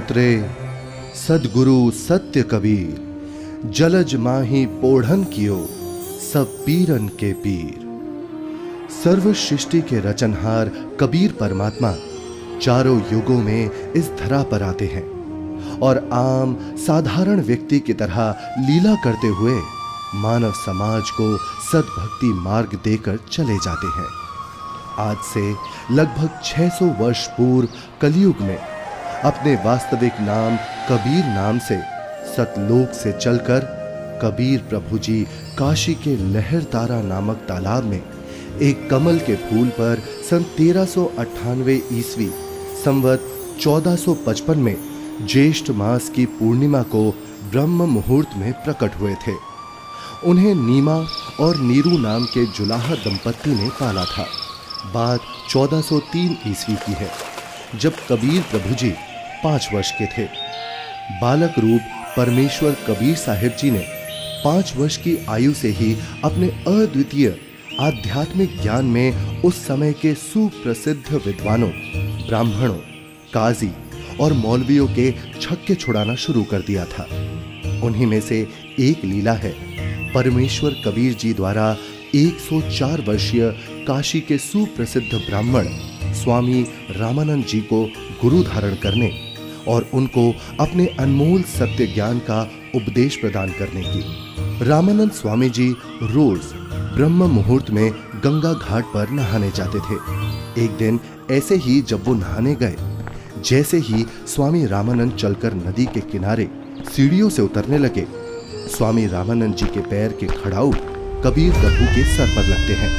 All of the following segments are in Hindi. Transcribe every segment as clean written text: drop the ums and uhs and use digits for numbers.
उतरे सदगुरु सत्य कबीर, जलज माही पोढ़न कियो सब पीरन के पीर। सर्व सृष्टि के रचनहार कबीर परमात्मा चारों युगों में इस धरा पर आते हैं और आम साधारण व्यक्ति की तरह लीला करते हुए मानव समाज को सद्भक्ति मार्ग देकर चले जाते हैं। आज से लगभग 600 वर्ष पूर्व कलयुग में अपने वास्तविक नाम कबीर नाम से सतलोक से चलकर कबीर प्रभु जी काशी के लहरतारा नामक तालाब में एक कमल के फूल पर सन 1398 ईस्वी संवत 1455 में ज्येष्ठ मास की पूर्णिमा को ब्रह्म मुहूर्त में प्रकट हुए थे। उन्हें नीमा और नीरू नाम के जुलाहा दंपत्ति ने पाला था। बात 1403 ईस्वी की है, जब कबीर प्रभु जी 5 वर्ष के थे। बालक रूप परमेश्वर कबीर साहिब जी ने 5 वर्ष की आयु से ही अपने अद्वितीय आध्यात्मिक ज्ञान में उस समय के सुप्रसिद्ध विद्वानों, ब्राह्मणों, काजी और मौलवियों के छक्के छुड़ाना शुरू कर दिया था। उन्हीं में से एक लीला है परमेश्वर कबीर जी द्वारा 104 वर्षीय काशी के सुप्रसिद्ध ब्राह्मण स्वामी रामानंद जी को गुरु धारण करने और उनको अपने अनमोल सत्य ज्ञान का उपदेश प्रदान करने की। रामानंद स्वामी जी रोज ब्रह्म मुहूर्त में गंगा घाट पर नहाने जाते थे। एक दिन ऐसे ही जब वो नहाने गए, जैसे ही स्वामी रामानंद चलकर नदी के किनारे सीढ़ियों से उतरने लगे, स्वामी रामानंद जी के पैर के खड़ाऊ कबीर प्रभु के सर पर लगते हैं।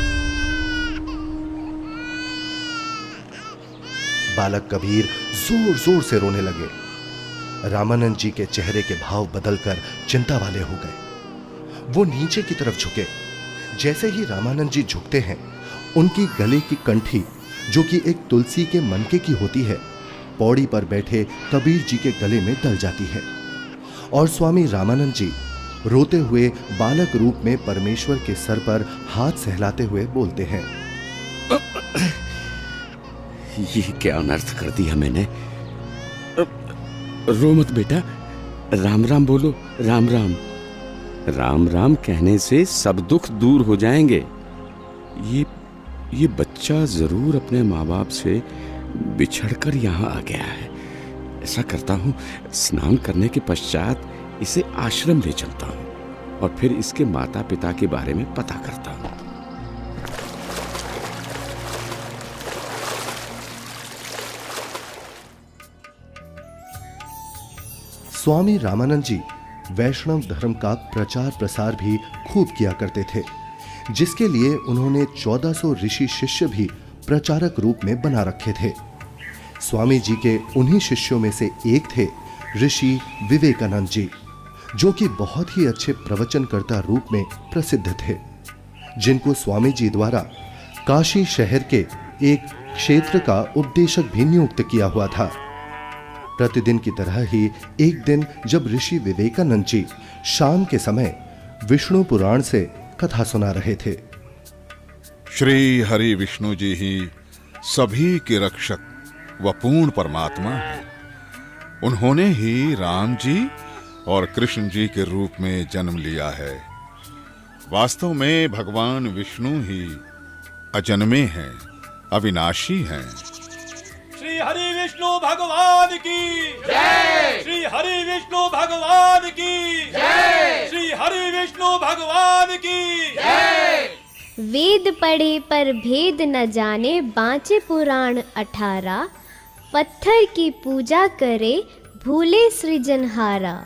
बालक कबीर जोर जोर से रोने लगे। रामानंद जी के चेहरे के भाव बदलकर चिंता वाले हो गए। वो नीचे की तरफ झुके। जैसे ही रामानंद जी झुकते हैं, उनकी गले की कंठी, जो कि एक तुलसी के मनके की होती है, पौड़ी पर बैठे कबीर जी के गले में डल जाती है और स्वामी रामानंद जी रोते हुए बालक रूप में परमेश्वर के सर पर हाथ सहलाते हुए बोलते हैं, ये क्या अनर्थ कर दिया मैंने। रो मत बेटा, राम राम बोलो। राम राम। राम राम कहने से सब दुख दूर हो जाएंगे। ये बच्चा जरूर अपने माँ बाप से बिछड़कर यहाँ आ गया है। ऐसा करता हूँ, स्नान करने के पश्चात इसे आश्रम ले चलता हूँ और फिर इसके माता पिता के बारे में पता करता हूँ। स्वामी रामानंद जी वैष्णव धर्म का प्रचार प्रसार भी खूब किया करते थे, जिसके लिए उन्होंने 1400 ऋषि शिष्य भी प्रचारक रूप में बना रखे थे। स्वामी जी के उन्हीं शिष्यों में से एक थे ऋषि विवेकानंद जी, जो कि बहुत ही अच्छे प्रवचनकर्ता रूप में प्रसिद्ध थे, जिनको स्वामी जी द्वारा काशी शहर के एक क्षेत्र का उपदेशक भी नियुक्त किया हुआ था। प्रतिदिन की तरह ही एक दिन जब ऋषि विवेकानंद जी शाम के समय विष्णु पुराण से कथा सुना रहे थे। श्री हरि विष्णु जी ही सभी के रक्षक व पूर्ण परमात्मा है। उन्होंने ही राम जी और कृष्ण जी के रूप में जन्म लिया है। वास्तव में भगवान विष्णु ही अजन्मे हैं, अविनाशी हैं। श्री हरि विष्णु भगवान की जय। श्री हरि विष्णु भगवान की जय। श्री हरि विष्णु भगवान की जय। वेद पढ़े पर भेद न जाने, बाँचे पुराण 18। पत्थर की पूजा करे, भूले सृजनहारा।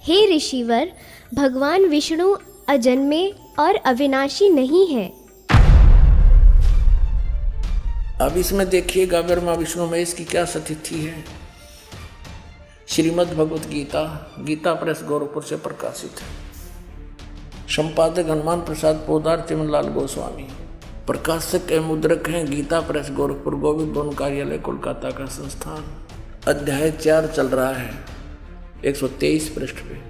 हे ऋषिवर, भगवान विष्णु अजन्मे और अविनाशी नहीं है। अब इसमें देखिएगा ब्रह्मा विष्णु महेश की क्या स्थिति है। श्रीमद् भगवत गीता, गीता प्रेस गोरखपुर से प्रकाशित है। संपादक हनुमान प्रसाद पोदार, चिमनलाल गोस्वामी। प्रकाशक एवं मुद्रक हैं गीता प्रेस गोरखपुर, गोविंद भवन कार्यालय कोलकाता का संस्थान। अध्याय 4 चल रहा है 123 पृष्ठ पे।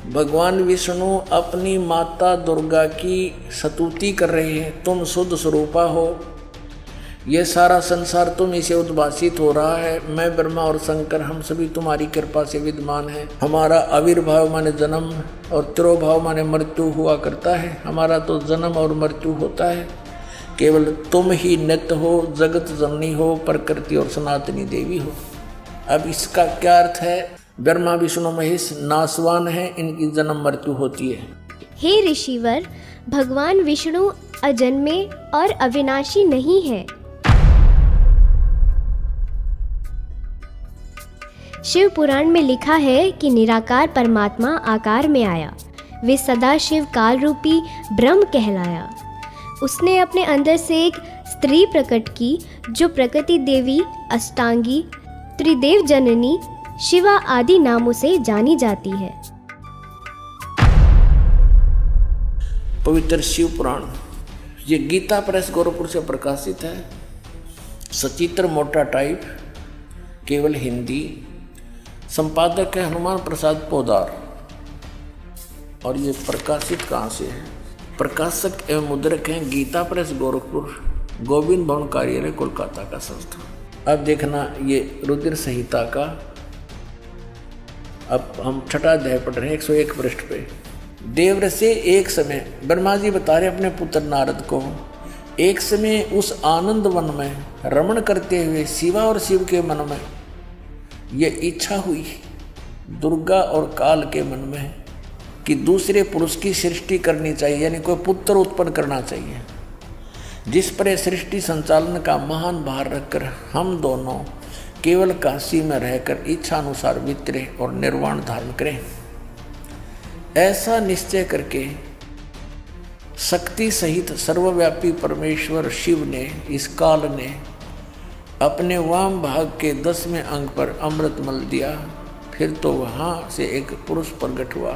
भगवान विष्णु अपनी माता दुर्गा की स्तुति कर रहे हैं, तुम शुद्ध स्वरूपा हो, ये सारा संसार तुम इसे उद्भासित हो रहा है। मैं ब्रह्मा और शंकर हम सभी तुम्हारी कृपा से विद्यमान हैं। हमारा आविर्भाव माने जन्म और तिरोभाव माने मृत्यु हुआ करता है। हमारा तो जन्म और मृत्यु होता है, केवल तुम ही नित्य हो, जगत जननी हो, प्रकृति और सनातनी देवी हो। अब इसका क्या अर्थ है? ब्रह्मा विष्णु महेश नाशवान है, इनकी जन्म मृत्यु होती है। हे ऋषिवर, भगवान विष्णु अजन्मे और अविनाशी नहीं है। शिव पुराण में लिखा है कि निराकार परमात्मा आकार में आया। वे सदा शिव काल रूपी ब्रह्म कहलाया। उसने अपने अंदर से एक स्त्री प्रकट की जो प्रकृति देवी, अष्टांगी, त्रिदेव जननी, शिवा आदि नामों से जानी जाती है। पवित्र शिव पुराण ये गीता प्रेस गोरखपुर से प्रकाशित है। सचित्र मोटा टाइप, केवल हिंदी। संपादक है हनुमान प्रसाद पोदार। और ये प्रकाशित कहाँ से है? प्रकाशक एवं मुद्रक हैं गीता प्रेस गोरखपुर, गोविंद भवन कार्यालय कोलकाता का संस्था। अब देखना ये रुद्र संहिता का, अब हम छठा अध्याय पढ़ रहे हैं 101 पृष्ठ पे। देवर से एक समय ब्रह्मा जी बता रहे अपने पुत्र नारद को, एक समय उस आनंद वन में रमण करते हुए शिवा और शिव के मन में ये इच्छा हुई, दुर्गा और काल के मन में, कि दूसरे पुरुष की सृष्टि करनी चाहिए, यानी कोई पुत्र उत्पन्न करना चाहिए, जिस पर यह सृष्टि संचालन का महान भार रखकर हम दोनों केवल काशी में रहकर इच्छा अनुसार वितरे और निर्वाण धारण करें। ऐसा निश्चय करके शक्ति सहित सर्वव्यापी परमेश्वर शिव ने, इस काल ने अपने वाम भाग के 10वें अंग पर अमृत मल दिया। फिर तो वहाँ से एक पुरुष प्रकट हुआ,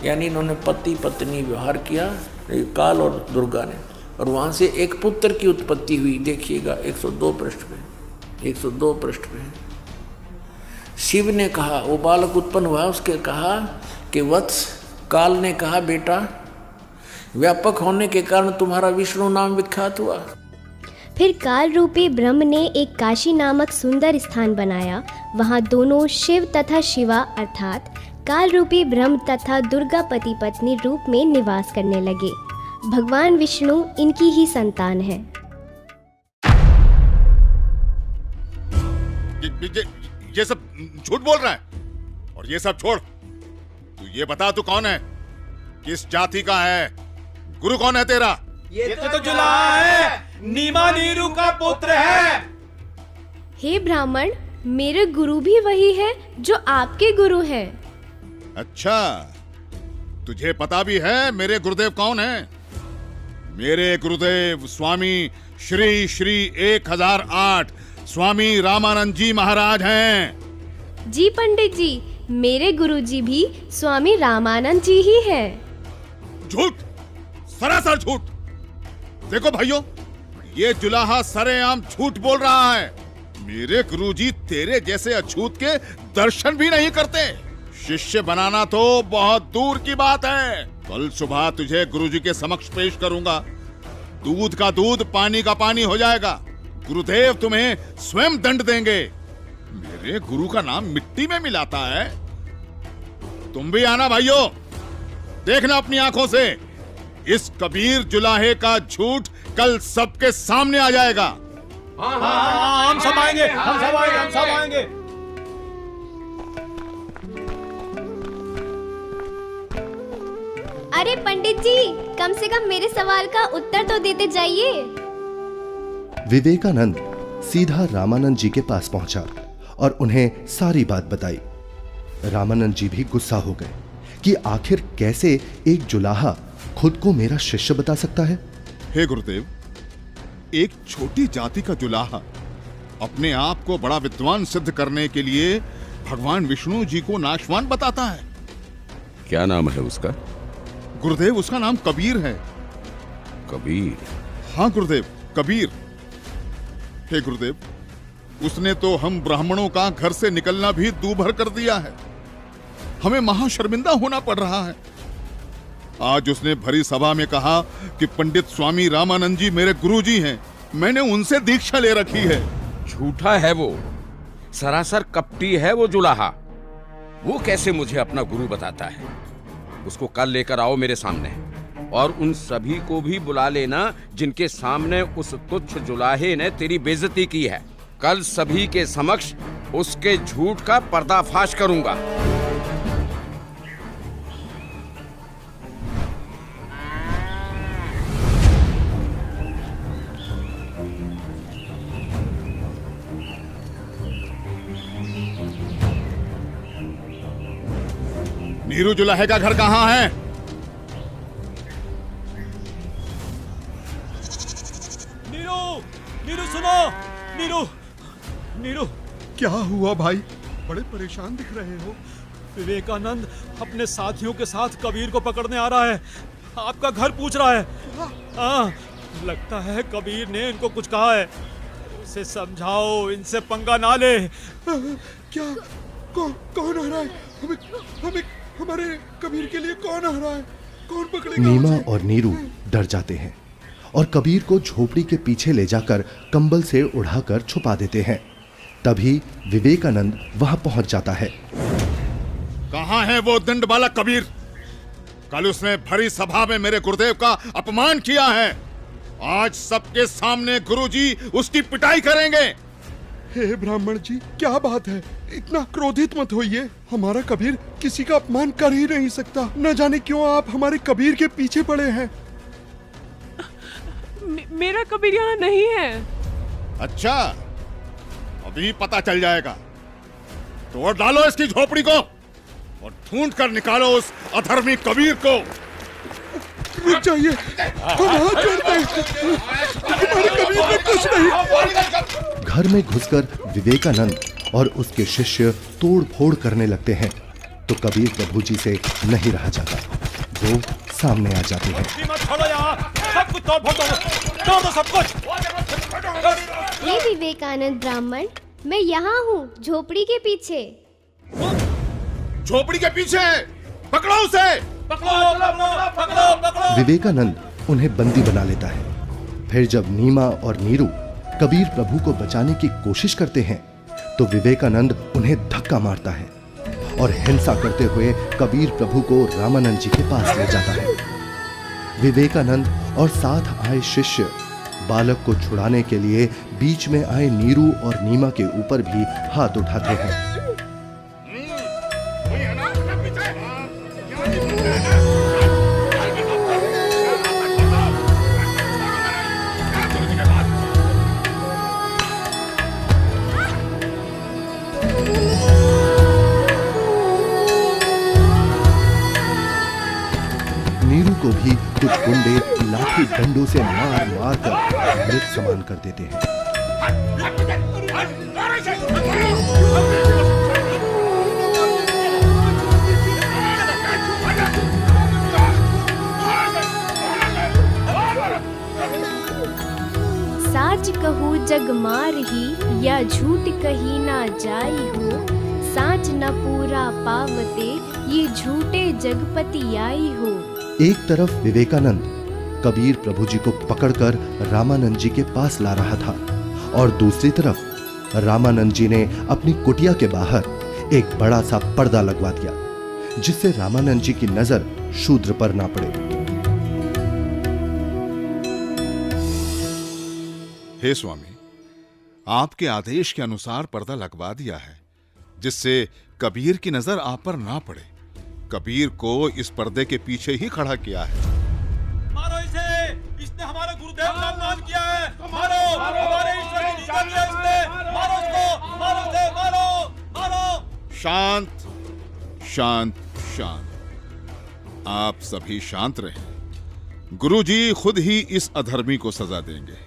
यानी इन्होंने पति पत्नी व्यवहार किया काल और दुर्गा ने, और वहाँ से एक पुत्र की उत्पत्ति हुई। देखिएगा 102 पृष्ठ पे, 102 पृष्ठ पे शिव ने कहा, वो बालक उत्पन्न हुआ, उसके कहा कि वत्स, काल ने कहा बेटा, व्यापक होने के कारण तुम्हारा विष्णु नाम विख्यात हुआ। फिर काल रूपी ब्रह्म ने एक काशी नामक सुंदर स्थान बनाया। वहाँ दोनों शिव तथा शिवा अर्थात काल रूपी ब्रह्म तथा दुर्गा पति पत्नी रूप में निवास करने लगे। भगवान विष्णु इनकी ही संतान है। ये सब झूठ बोल रहा है, और ये सब छोड़, तू ये बता तू कौन है, किस जाति का है, गुरु कौन है तेरा? ये तो जुलाहा है, नीमा नीरू का पुत्र है। हे ब्राह्मण, मेरे गुरु भी वही है जो आपके गुरु हैं। अच्छा, तुझे पता भी है मेरे गुरुदेव कौन है? मेरे गुरुदेव स्वामी श्री श्री 1008 स्वामी रामानंद जी महाराज हैं। जी पंडित जी, मेरे गुरुजी भी स्वामी रामानंद जी ही है। झूठ, सरासर झूठ। देखो भाइयों, ये जुलाहा सरेआम झूठ बोल रहा है। मेरे गुरुजी तेरे जैसे अछूत के दर्शन भी नहीं करते। शिष्य बनाना तो बहुत दूर की बात है। कल सुबह तुझे गुरुजी के समक्ष पेश करूंगा। दूध का दूध, पानी का पानी हो जाएगा। गुरुदेव तुम्हें स्वयं दंड देंगे। मेरे गुरु का नाम मिट्टी में मिलाता है। तुम भी आना भाइयों, देखना अपनी आंखों से। इस कबीर जुलाहे का झूठ कल सबके सामने आ जाएगा। हाँ, हम सब आएंगे, हम सब आएंगे, हम सब आएंगे। अरे पंडित जी, कम से कम मेरे सवाल का उत्तर तो देते जाइए। विवेकानंद सीधा रामानंद जी के पास पहुंचा और उन्हें सारी बात बताई। रामानंद जी भी गुस्सा हो गए कि आखिर कैसे एक जुलाहा खुद को मेरा शिष्य बता सकता है। हे गुरुदेव, एक छोटी जाति का जुलाहा अपने आप को बड़ा विद्वान सिद्ध करने के लिए भगवान विष्णु जी को नाशवान बताता है। क्या नाम है उसका? गुरुदेव, उसका नाम कबीर है। कबीर? हाँ गुरुदेव, कबीर। हे गुरुदेव, उसने तो हम ब्राह्मणों का घर से निकलना भी दूभर कर दिया है। हमें महाशर्मिंदा होना पड़ रहा है। आज उसने भरी सभा में कहा कि पंडित स्वामी रामानंद जी मेरे गुरुजी हैं, मैंने उनसे दीक्षा ले रखी है। झूठा है वो, सरासर कपटी है वो जुलाहा। वो कैसे मुझे अपना गुरु बताता है? उसको कल लेकर आओ मेरे सामने, और उन सभी को भी बुला लेना जिनके सामने उस तुच्छ जुलाहे ने तेरी बेइज्जती की है। कल सभी के समक्ष उसके झूठ का पर्दाफाश करूंगा। नीरू जुलाहे का घर कहाँ है? नीरू, नीरू सुनो, नीरू, नीरू। क्या हुआ भाई? बड़े परेशान दिख रहे हो। विवेकानंद अपने साथियों के साथ कबीर को पकड़ने आ रहा है। आपका घर पूछ रहा है। हाँ, लगता है कबीर ने इनको कुछ कहा है। उसे समझाओ, इनसे पंगा ना ले। क्या? कौन आ रहा है? हमें हमारे कबीर के लिए कौन आ रहा है? कौन पकड़ेगा? नीमा और नीरू डर जाते हैं और कबीर को झोपड़ी के पीछे ले जाकर कंबल से उड़ाकर छुपा देते हैं। तभी विवेकानंद वहां पहुंच जाता है। कहाँ है वो दंड बालक कबीर? कल उसने भरी सभा में मेरे गुरुदेव का अपमान किया है। आज सबके सामने गुरुजी उसकी पिटाई करेंगे। हे ब्राह्मण जी, क्या बात है? इतना क्रोधित मत होइए। हमारा कबीर किसी का अपमान कर ही नहीं सकता। न जाने क्यों आप हमारे कबीर के पीछे पड़े हैं। मेरा कबीर यहाँ नहीं है। अच्छा, अभी पता चल जाएगा। तोड़ डालो इसकी झोपड़ी को और ढूंढ कर निकालो उस अधर्मी कबीर को। रुक जाइए, हम हाथ जोड़ते हैं। हमारे कबीर में कुछ नहीं। घर में घुसकर विवेकानंद और उसके शिष्य तोड़ फोड़ करने लगते हैं तो कबीर प्रभु जी से नहीं रहा जाता। वो सामने आ जाते हैं। मत छोड़ो यहाँ, सब कुछ तोड़ फोड़ दो, तोड़ दो सब कुछ। ये विवेकानंद ब्राह्मण, मैं यहाँ हूँ झोपड़ी के पीछे। झोपड़ी के पीछे? पकड़ो उसे। पकड़ो। विवेकानंद उन्हें बंदी बना लेता है। फिर जब नीमा और नीरू कबीर प्रभु को बचाने की कोशिश करते हैं तो विवेकानंद उन्हें धक्का मारता है और हिंसा करते हुए कबीर प्रभु को रामानंद जी के पास ले जाता है। विवेकानंद और साथ आए शिष्य बालक को छुड़ाने के लिए बीच में आए नीरू और नीमा के ऊपर भी हाथ उठाते हैं। नीरू को भी कुछ गुंडे लाठी डंडों से मार मार कर मृत समान कर देते हैं। साच कहू जग मार ही, या झूठ कही ना जाई हो। साच न पूरा पावते, ये झूठे जगपति आई हो। एक तरफ विवेकानंद कबीर प्रभु जी को पकड़कर रामानंद जी के पास ला रहा था और दूसरी तरफ रामानंद जी ने अपनी कुटिया के बाहर एक बड़ा सा पर्दा लगवा दिया जिससे रामानंद जी की नजर शूद्र पर ना पड़े। हे स्वामी, आपके आदेश के अनुसार पर्दा लगवा दिया है जिससे कबीर की नजर आप पर ना पड़े। कबीर को इस पर्दे के पीछे ही खड़ा किया है। मारो इसे, इसने हमारे गुरुदेव का अपमान किया है। मारो, हमारे ईश्वर की निंदा की है इसने। मारो इसको, मारो इसे, मारो। शांत शांत शांत। आप सभी शांत रहें। गुरुजी खुद ही इस अधर्मी को सजा देंगे।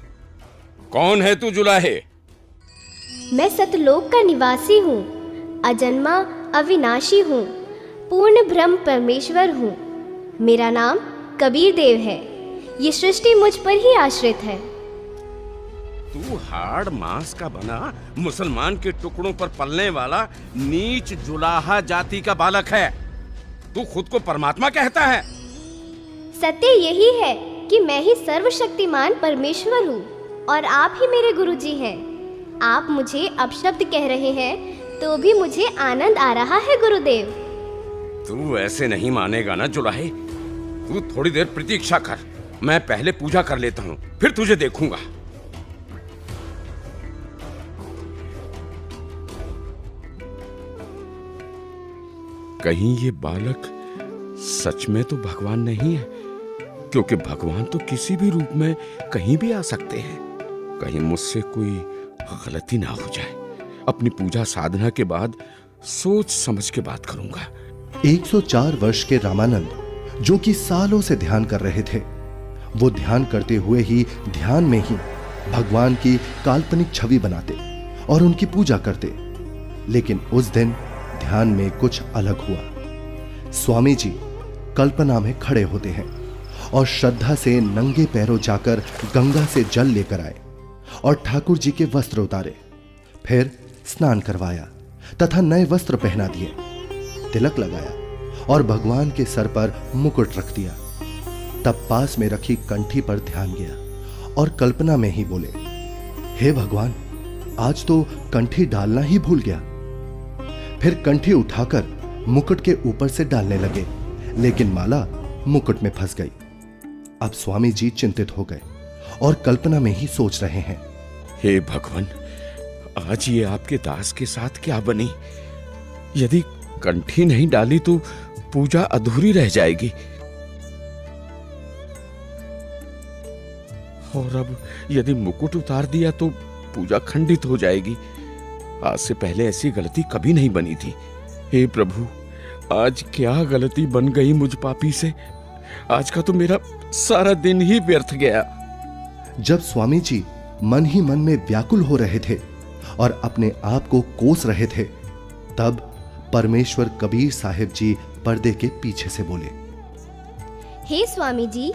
कौन है तू जुलाहे? मैं सतलोक का निवासी हूँ, अजन्मा अविनाशी हूँ, पूर्ण ब्रह्म परमेश्वर हूँ। मेरा नाम कबीर देव है। ये सृष्टि मुझ पर ही आश्रित है। तू हाड़ मांस का बना मुसलमान के टुकड़ों पर पलने वाला नीच जुलाहा जाति का बालक है। तू खुद को परमात्मा कहता है? सत्य यही है कि मैं ही सर्वशक्तिमान परमेश्वर हूँ और आप ही मेरे गुरुजी हैं। आप मुझे अपशब्द कह रहे हैं तो भी मुझे आनंद आ रहा है गुरुदेव। तू ऐसे नहीं मानेगा ना जुलाहे। तू थोड़ी देर प्रतीक्षा कर, मैं पहले पूजा कर लेता हूँ, फिर तुझे देखूंगा। कहीं ये बालक सच में तो भगवान नहीं है, क्योंकि भगवान तो किसी भी रूप में कहीं भी आ सकते हैं। कहीं मुझसे कोई गलती ना हो जाए। अपनी पूजा साधना के बाद सोच समझ के बात करूंगा। 104 वर्ष के रामानंद जो कि सालों से ध्यान कर रहे थे, वो ध्यान करते हुए ही ध्यान में ही भगवान की काल्पनिक छवि बनाते और उनकी पूजा करते। लेकिन उस दिन ध्यान में कुछ अलग हुआ। स्वामी जी कल्पना में खड़े होते हैं और श्रद्धा से नंगे पैरों जाकर गंगा से जल लेकर आए और ठाकुर जी के वस्त्र उतारे, फिर स्नान करवाया तथा नए वस्त्र पहना दिए, तिलक लगाया और भगवान के सर पर मुकुट रख दिया। तब पास में रखी कंठी पर ध्यान गया और कल्पना में ही बोले, हे भगवान, आज तो कंठी डालना ही भूल गया। फिर कंठी उठाकर मुकुट के ऊपर से डालने लगे, लेकिन माला मुकुट में फंस गई। अब स्वामी जी चिंतित हो गए और कल्पना में ही सोच रहे हैं, हे भगवान, आज ये आपके दास के साथ क्या बनी? यदि कंठी नहीं डाली तो पूजा अधूरी रह जाएगी, और अब यदि मुकुट उतार दिया तो पूजा खंडित हो जाएगी। आज से पहले ऐसी गलती कभी नहीं बनी थी। हे प्रभु, आज क्या गलती बन गई मुझ पापी से? आज का तो मेरा सारा दिन ही व्यर्थ गया। जब स्वामी जी मन ही मन में व्याकुल हो रहे थे और अपने आप को कोस रहे थे, तब परमेश्वर कबीर साहिब जी पर्दे के पीछे से बोले, हे स्वामी जी,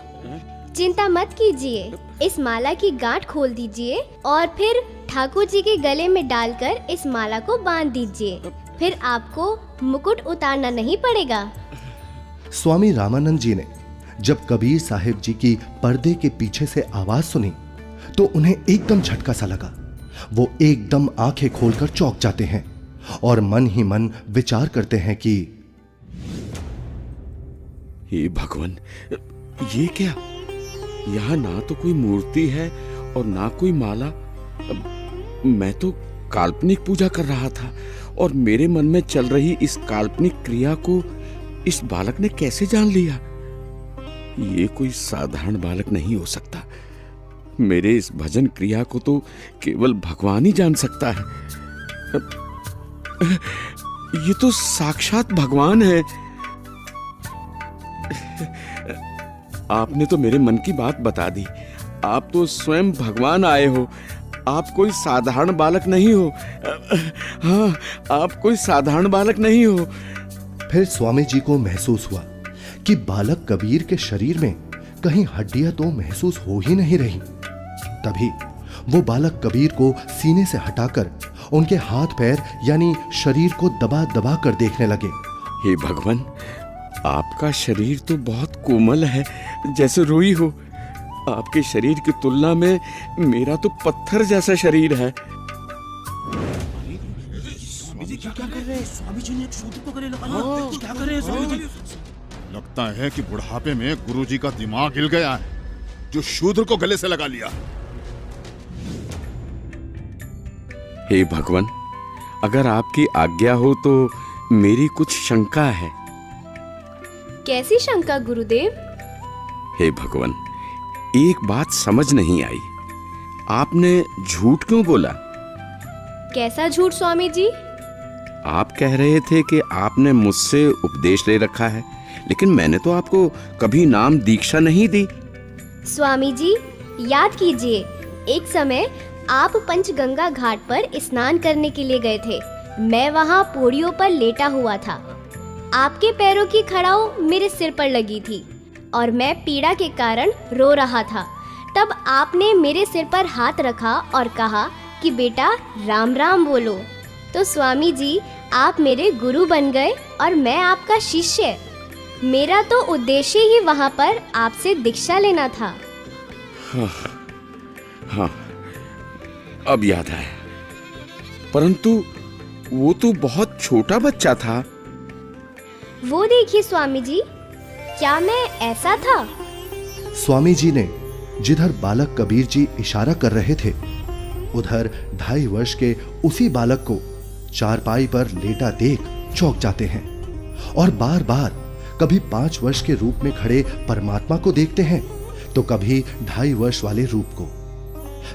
चिंता मत कीजिए, इस माला की गांठ खोल दीजिए और फिर ठाकुर जी के गले में डालकर इस माला को बांध दीजिए, फिर आपको मुकुट उतारना नहीं पड़ेगा। स्वामी रामानंद जी ने जब कबीर साहिब जी की पर्दे के पीछे से आवाज सुनी तो उन्हें एकदम झटका सा लगा। वो एकदम आंखें खोलकर चौंक जाते हैं और मन ही मन विचार करते हैं कि हे भगवान, ये क्या? यहाँ ना तो कोई मूर्ति है और ना कोई माला। मैं तो काल्पनिक पूजा कर रहा था और मेरे मन में चल रही इस काल्पनिक क्रिया को इस बालक ने कैसे जान लिया? ये कोई साधारण बालक नहीं हो सकता। मेरे इस भजन क्रिया को तो केवल भगवान ही जान सकता है। ये तो साक्षात भगवान है। आपने तो मेरे मन की बात बता दी। आप तो स्वयं भगवान आए हो। आप कोई साधारण बालक नहीं हो। हाँ, आप कोई साधारण बालक नहीं हो। फिर स्वामी जी को महसूस हुआ कि बालक कबीर के शरीर में कहीं हड्डियां तो महसूस हो ही नहीं रही। तभी वो बालक कबीर को सीने से हटाकर उनके हाथ पैर यानी शरीर को दबा दबा कर देखने लगे। हे भगवान, आपका शरीर तो बहुत कोमल है, जैसे रुई हो। आपके शरीर की तुलना में मेरा तो पत्थर जैसा शरीर है। लगता है कि बुढ़ापे में गुरुजी का दिमाग हिल गया है, जो शूद्र को गले से लगा लिया। हे भगवान, अगर आपकी आज्ञा हो तो मेरी कुछ शंका है। कैसी शंका गुरुदेव? हे भगवान, एक बात समझ नहीं आई। आपने झूठ क्यों बोला? कैसा झूठ स्वामी जी? आप कह रहे थे कि आपने मुझसे उपदेश ले रखा है, लेकिन मैंने तो आपको कभी नाम दीक्षा नहीं दी। स्वामी जी, याद कीजिए, एक समय आप पंचगंगा घाट पर स्नान करने के लिए गए थे। मैं वहाँ पौड़ियों पर लेटा हुआ था। आपके पैरों की खड़ाऊ मेरे सिर पर लगी थी और मैं पीड़ा के कारण रो रहा था। तब आपने मेरे सिर पर हाथ रखा और कहा कि बेटा राम राम बोलो। तो स्वामी जी, आप मेरे गुरु बन गए और मैं आपका शिष्य। मेरा तो उद्देश्य ही वहां पर आपसे दीक्षा लेना था। हाँ, अब याद आया। परंतु वो तो बहुत छोटा बच्चा था। वो देखिए स्वामी जी, क्या मैं ऐसा था? स्वामी जी ने जिधर बालक कबीर जी इशारा कर रहे थे, उधर 2.5 वर्ष के उसी बालक को चारपाई पर लेटा देख चौंक जाते हैं और बार बार कभी 5 वर्ष के रूप में खड़े परमात्मा को देखते हैं तो कभी 2.5 वर्ष वाले रूप को।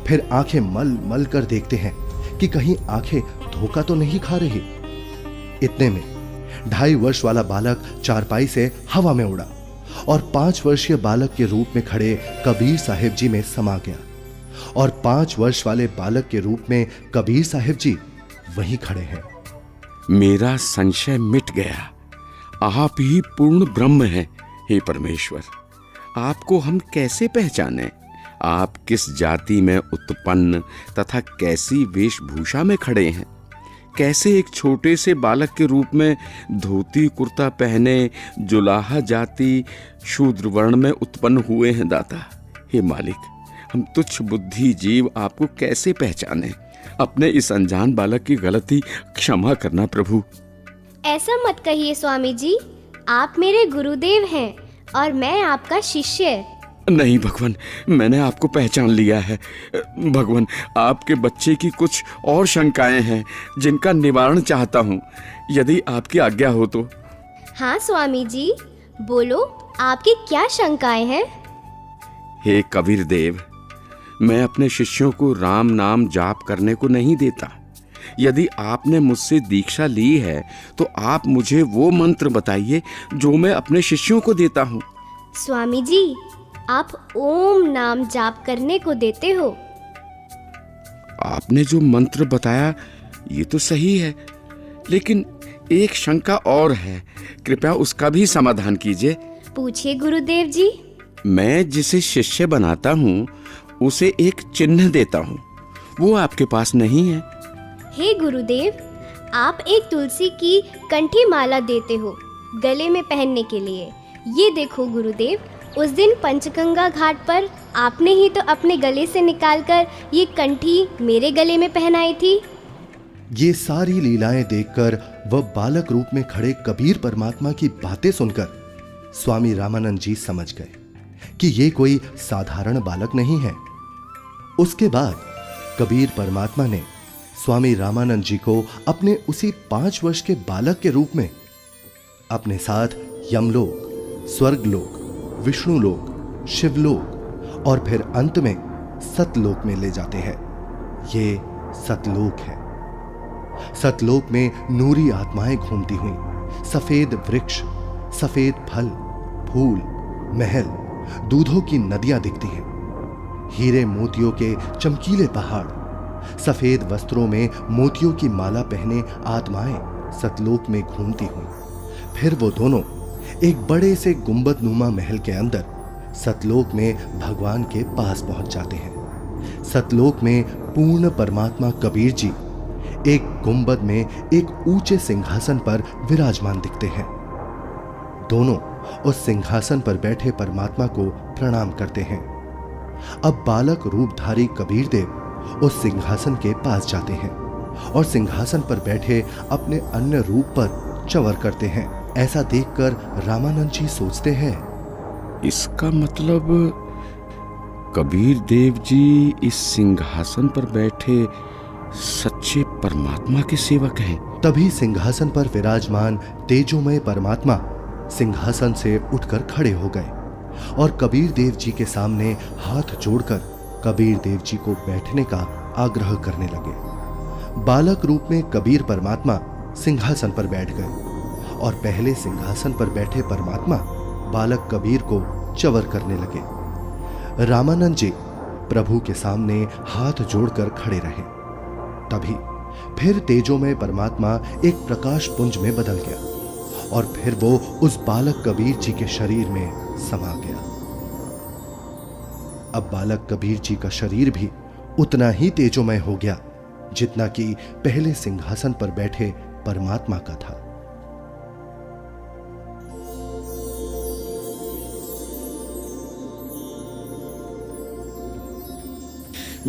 फिर आंखें मल मल कर देखते हैं कि कहीं आंखें धोखा तो नहीं खा रही। इतने में 2.5 वर्ष वाला बालक चारपाई से हवा में उड़ा और 5 वर्षीय बालक के रूप में खड़े कबीर साहिब जी में समा गया और 5 वर्ष वाले बालक के रूप में कबीर साहिब जी वहीं खड़े हैं। मेरा संशय मिट गया। आप ही पूर्ण ब्रह्म हैं। हे परमेश्वर, आपको हम कैसे पहचानें? आप किस जाति में उत्पन्न तथा कैसी वेशभूषा में खड़े हैं? कैसे एक छोटे से बालक के रूप में धोती कुर्ता पहने जुलाहा जाति शूद्र वर्ण में उत्पन्न हुए हैं दाता? हे मालिक, हम तुच्छ बुद्धि जीव आपको कैसे पहचानें? अपने इस अनजान बालक की गलती क्षमा करना प्रभु। ऐसा मत कहिए स्वामी जी, आप मेरे गुरुदेव हैं और मैं आपका शिष्य। नहीं भगवान, मैंने आपको पहचान लिया है। भगवान, आपके बच्चे की कुछ और शंकाएं हैं जिनका निवारण चाहता हूँ, यदि आपकी आज्ञा हो तो। हाँ स्वामी जी, बोलो, आपकी क्या शंकाएं हैं? हे कबीर देव, मैं अपने शिष्यों को राम नाम जाप करने को नहीं देता। यदि आपने मुझसे दीक्षा ली है तो आप मुझे वो मंत्र बताइए जो मैं अपने शिष्यों को देता हूँ। स्वामी जी, आप ओम नाम जाप करने को देते हो। आपने जो मंत्र बताया ये तो सही है, लेकिन एक शंका और है, कृपया उसका भी समाधान कीजिए। पूछिए गुरुदेव जी। मैं जिसे शिष्य बनाता हूँ उसे एक चिन्ह देता हूँ, वो आपके पास नहीं है। हे गुरुदेव, आप एक तुलसी की कंठी माला देते हो गले में पहनने के लिए। ये देखो गुरुदेव, उस दिन पंचगंगा घाट पर आपने ही तो अपने गले से निकालकर ये कंठी मेरे गले में पहनाई थी। ये सारी लीलाएं देखकर वह बालक रूप में खड़े कबीर परमात्मा की बातें सुनकर स्वामी रामानंद जी समझ गए कि ये कोई साधारण बालक नहीं है। उसके बाद कबीर परमात्मा ने स्वामी रामानंद जी को अपने उसी 5 वर्ष के बालक के रूप में अपने साथ यमलोक, स्वर्गलोक, विष्णुलोक, शिवलोक और फिर अंत में सतलोक में ले जाते हैं। ये सतलोक है। सतलोक में नूरी आत्माएं घूमती हुई, सफेद वृक्ष, सफेद फल, फूल, महल, दूधों की नदियां दिखती हैं, हीरे मोतियों के चमकीले पहाड़, सफेद वस्त्रों में मोतियों की माला पहने आत्माएं सतलोक में घूमती हुई। फिर वो दोनों एक बड़े से गुंबद नुमा महल के अंदर सतलोक में भगवान के पास पहुंच जाते हैं। सतलोक में पूर्ण परमात्मा कबीर जी एक गुंबद में एक ऊंचे सिंहासन पर विराजमान दिखते हैं। दोनों उस सिंहासन पर बैठे परमात्मा को प्रणाम करते हैं। अब बालक रूपधारी कबीर देव उस सिंहासन के पास जाते हैं और सिंहासन पर बैठे अपने अन्य रूप पर चंवर करते हैं। ऐसा देखकर रामानंद जी सोचते हैं, इसका मतलब कबीर देव जी इस सिंहासन पर बैठे सच्चे परमात्मा के सेवक हैं। तभी सिंहासन पर विराजमान तेजोमय परमात्मा सिंहासन से उठकर खड़े हो गए और कबीर देव जी के सामने हाथ जोड़कर कबीर देव जी को बैठने का आग्रह करने लगे। बालक रूप में कबीर परमात्मा सिंहासन पर बैठ गए और पहले सिंहासन पर बैठे परमात्मा बालक कबीर को चंवर करने लगे। रामानंद जी प्रभु के सामने हाथ जोड़कर खड़े रहे। तभी फिर तेजोमय परमात्मा एक प्रकाश पुंज में बदल गया और फिर वो उस बालक कबीर जी के शरीर में समा गया। अब बालक कबीर जी का शरीर भी उतना ही तेजोमय हो गया जितना कि पहले सिंहासन पर बैठे परमात्मा का था।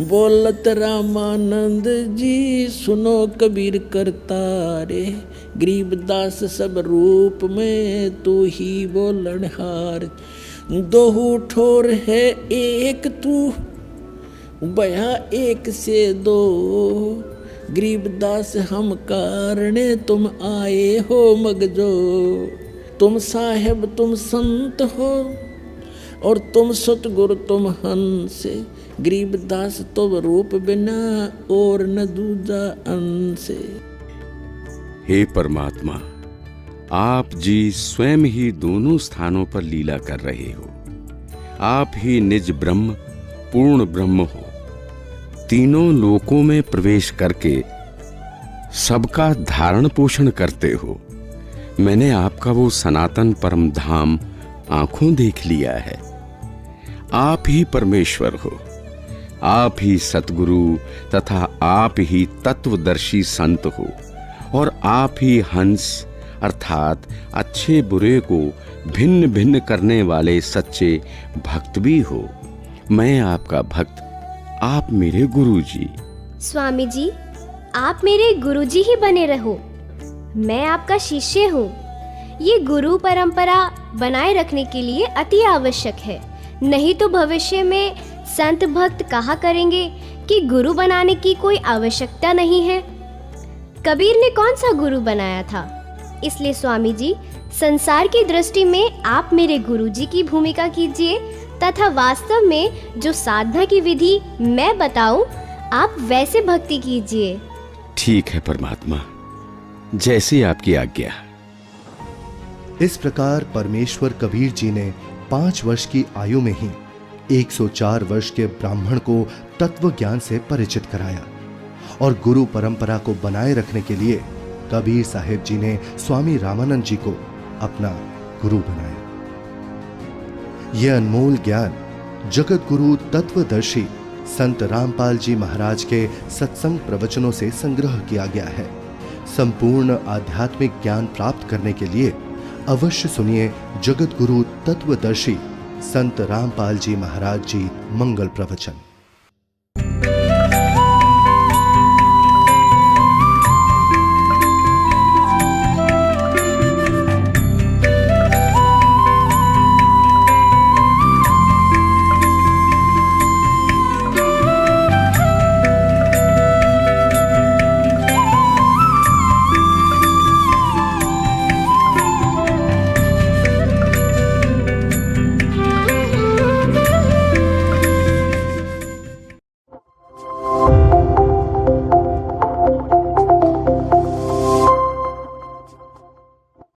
बोलत रामानंद जी सुनो कबीर करतारे, गरीबदास सब रूप में तू ही बोलनहार। दोहू ठोर है एक तू बया एक से दो, गरीबदास हम कारणे तुम आए हो मगजो। तुम साहेब तुम संत हो और तुम सतगुरु तुम हंस, गरीबदास तुम रूप बिना और न दूजा अंश। हे परमात्मा, आप जी स्वयं ही दोनों स्थानों पर लीला कर रहे हो। आप ही निज ब्रह्म पूर्ण ब्रह्म हो। तीनों लोकों में प्रवेश करके सबका धारण पोषण करते हो। मैंने आपका वो सनातन परम धाम आंखों देख लिया है। आप ही परमेश्वर हो, आप ही सतगुरु तथा आप ही तत्वदर्शी संत हो, और आप ही हंस अर्थात अच्छे बुरे को भिन्न भिन्न करने वाले सच्चे भक्त भी हो। मैं आपका भक्त, आप मेरे गुरु जी। स्वामी जी, आप मेरे गुरुजी ही बने रहो। मैं आपका शिष्य हूँ। ये गुरु परंपरा बनाए रखने के लिए अति आवश्यक है, नहीं तो भविष्य में संत भक्त कहा करेंगे कि गुरु बनाने की कोई आवश्यकता नहीं है। कबीर ने कौन सा गुरु बनाया था? इसलिए स्वामी जी, संसार की दृष्टि में आप मेरे गुरुजी की भूमिका कीजिए तथा वास्तव में जो साधना की विधि मैं बताऊं, आप वैसे भक्ति कीजिए। ठीक है परमात्मा, जैसी आपकी आज्ञा। इस प्रकार परमेश्वर कबीर जी ने 5 वर्ष की आयु में ही 104 वर्ष के ब्राह्मण को तत्व ज्ञान से परिचित कराया और गुरु परंपरा को बनाए रखने के लिए कबीर साहिब जी ने स्वामी रामानंद जी को अपना गुरु बनाया। यह अनमोल ज्ञान जगत गुरु तत्वदर्शी संत रामपाल जी महाराज के सत्संग प्रवचनों से संग्रह किया गया है। संपूर्ण आध्यात्मिक ज्ञान प्राप्त करने के लिए अवश्य सुनिए जगत गुरु तत्वदर्शी संत रामपाल जी महाराज जी मंगल प्रवचन।